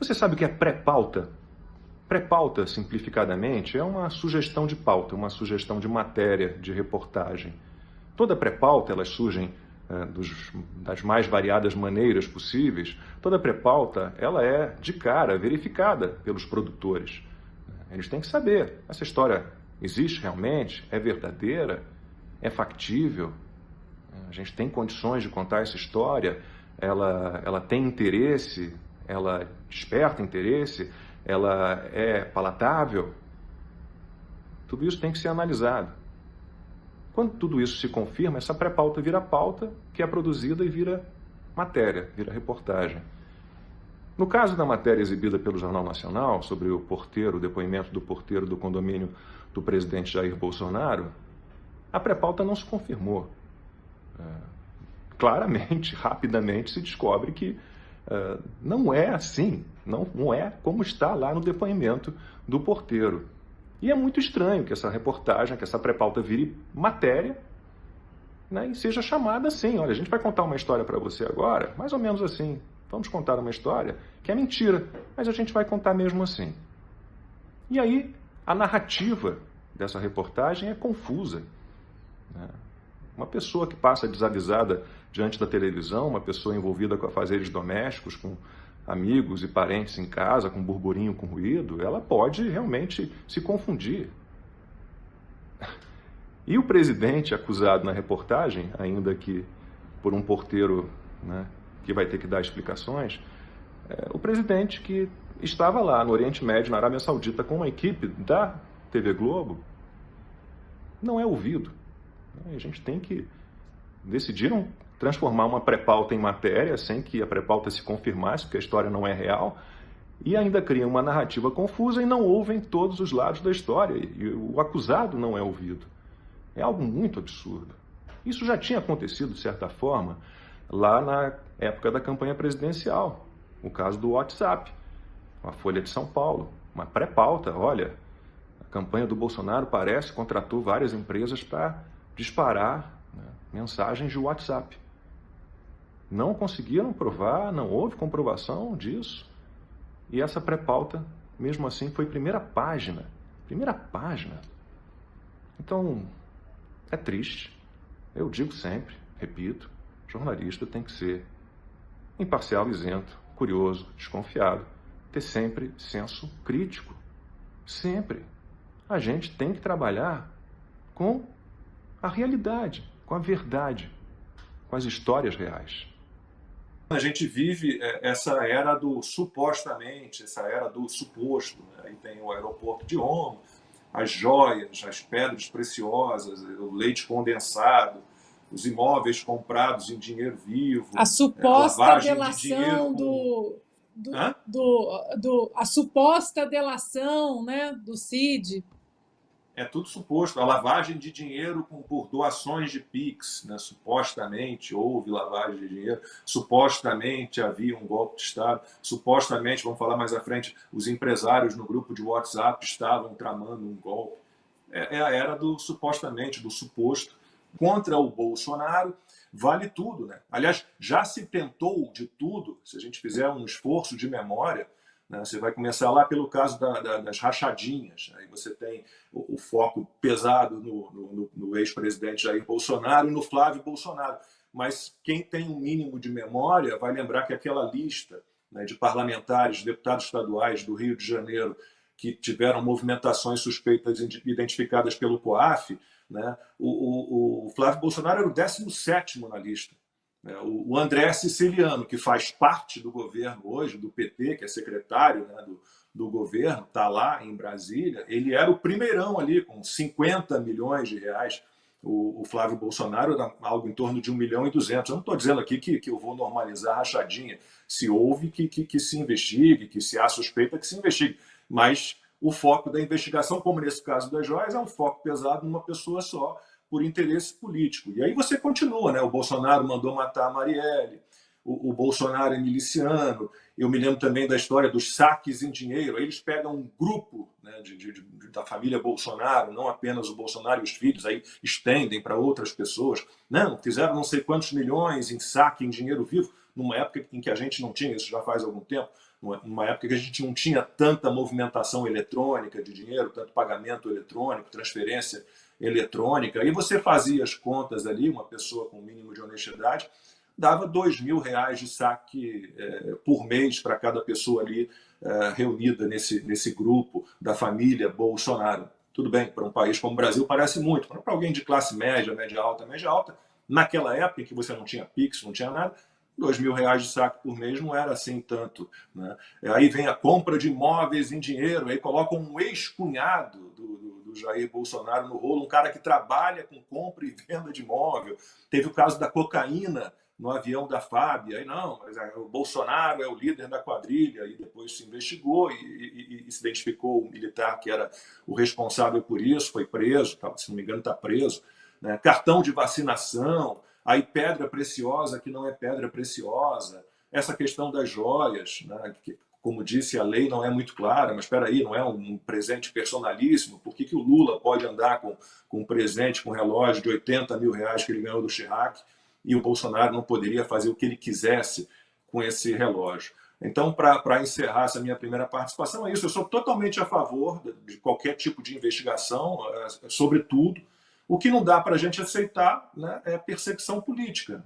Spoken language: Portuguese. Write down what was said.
Você sabe o que é pré-pauta? Pré-pauta, simplificadamente, é uma sugestão de pauta, uma sugestão de matéria, de reportagem. Toda pré-pauta, elas surgem das mais variadas maneiras possíveis. Toda pré-pauta, ela é, de cara, verificada pelos produtores. Eles têm que saber, essa história existe realmente? É verdadeira? É factível? A gente tem condições de contar essa história? Ela tem interesse? Ela desperta interesse? Ela é palatável? Tudo isso tem que ser analisado. Quando tudo isso se confirma, essa pré-pauta vira pauta, que é produzida e vira matéria, vira reportagem. No caso da matéria exibida pelo Jornal Nacional, sobre o porteiro, o depoimento do porteiro do condomínio do presidente Jair Bolsonaro, a pré-pauta não se confirmou. Claramente, rapidamente, se descobre que não é assim, não é como está lá no depoimento do porteiro. E é muito estranho que essa reportagem, que essa pré-pauta vire matéria, né, e seja chamada assim. Olha, a gente vai contar uma história para você agora, mais ou menos assim. Vamos contar uma história que é mentira, mas a gente vai contar mesmo assim. E aí, a narrativa dessa reportagem é confusa, né? Uma pessoa que passa desavisada diante da televisão, uma pessoa envolvida com afazeres domésticos, com amigos e parentes em casa, com burburinho, com ruído, ela pode realmente se confundir. E o presidente acusado na reportagem, ainda que por um porteiro, né, que vai ter que dar explicações, o presidente que estava lá no Oriente Médio, na Arábia Saudita, com uma equipe da TV Globo, não é ouvido. A gente tem que... Decidiram transformar uma pré-pauta em matéria, sem que a pré-pauta se confirmasse, porque a história não é real, e ainda criam uma narrativa confusa e não ouvem todos os lados da história, e o acusado não é ouvido. É algo muito absurdo. Isso já tinha acontecido, de certa forma, lá na época da campanha presidencial, o caso do WhatsApp, a Folha de São Paulo, uma pré-pauta. Olha, a campanha do Bolsonaro contratou várias empresas para disparar, né, mensagens de WhatsApp. Não conseguiram provar, não houve comprovação disso. E essa pré-pauta, mesmo assim, foi primeira página. Primeira página. Então, é triste. Eu digo sempre, repito, jornalista tem que ser imparcial, isento, curioso, desconfiado, ter sempre senso crítico. Sempre. A gente tem que trabalhar com a realidade, com a verdade, com as histórias reais. A gente vive essa era do supostamente, essa era do suposto, né? Aí tem o aeroporto de Roma, as joias, as pedras preciosas, o leite condensado, os imóveis comprados em dinheiro vivo, a a suposta lavagem de dinheiro delação com... Hã? a suposta delação, né, do Cid. É tudo suposto. A lavagem de dinheiro por doações de Pix, né? Supostamente houve lavagem de dinheiro, supostamente havia um golpe de Estado, supostamente, vamos falar mais à frente, os empresários no grupo de WhatsApp estavam tramando um golpe. É a era do supostamente, do suposto. Contra o Bolsonaro, vale tudo, né? Aliás, já se tentou de tudo, se a gente fizer um esforço de memória, né? Você vai começar lá pelo caso das rachadinhas. Aí você tem o foco pesado no ex-presidente Jair Bolsonaro e no Flávio Bolsonaro. Mas quem tem um mínimo de memória vai lembrar que aquela lista, né, de parlamentares, deputados estaduais do Rio de Janeiro que tiveram movimentações suspeitas identificadas pelo COAF, né, o Flávio Bolsonaro era o 17º na lista. O André Siciliano, que faz parte do governo hoje, do PT, que é secretário, né, do governo, está lá em Brasília, ele era o primeirão ali, com 50 milhões de reais. O Flávio Bolsonaro era algo em torno de 1.200.000. Eu não estou dizendo aqui que eu vou normalizar a rachadinha. Se houve, que se investigue, que se há suspeita, que se investigue. Mas o foco da investigação, como nesse caso das joias, é um foco pesado numa pessoa só, por interesse político. E aí você continua, né? O Bolsonaro mandou matar a Marielle, o Bolsonaro é miliciano. Eu me lembro também da história dos saques em dinheiro. Aí eles pegam um grupo, né, da família Bolsonaro, não apenas o Bolsonaro e os filhos, aí estendem para outras pessoas. Não, fizeram não sei quantos milhões em saque em dinheiro vivo. numa época em que a gente não tinha, isso já faz algum tempo, numa época que a gente não tinha tanta movimentação eletrônica de dinheiro, tanto pagamento eletrônico, transferência eletrônica, e você fazia as contas ali, uma pessoa com o mínimo de honestidade, dava R$ 2.000 de saque por mês para cada pessoa ali reunida nesse grupo da família Bolsonaro. Tudo bem, para um país como o Brasil parece muito, para alguém de classe média, média alta, naquela época em que você não tinha Pix, não tinha nada, R$ 2.000 de saque por mês não era assim tanto, né? Aí vem a compra de imóveis em dinheiro, aí colocam um ex-cunhado do Jair Bolsonaro no rolo, um cara que trabalha com compra e venda de imóvel. Teve o caso da cocaína no avião da FAB, aí não, mas o Bolsonaro é o líder da quadrilha, e depois se investigou e se identificou o militar que era o responsável por isso, foi preso, se não me engano está preso, né? Cartão de vacinação, aí pedra preciosa que não é pedra preciosa, essa questão das joias, né? Que, como disse, a lei não é muito clara, mas espera aí, não é um presente personalíssimo, por que o Lula pode andar com um presente, com um relógio de R$ 80.000 que ele ganhou do Chirac, e o Bolsonaro não poderia fazer o que ele quisesse com esse relógio? Então, para encerrar essa minha primeira participação, é isso. Eu sou totalmente a favor de qualquer tipo de investigação, sobre tudo. O que não dá para a gente aceitar, né, é perseguição política.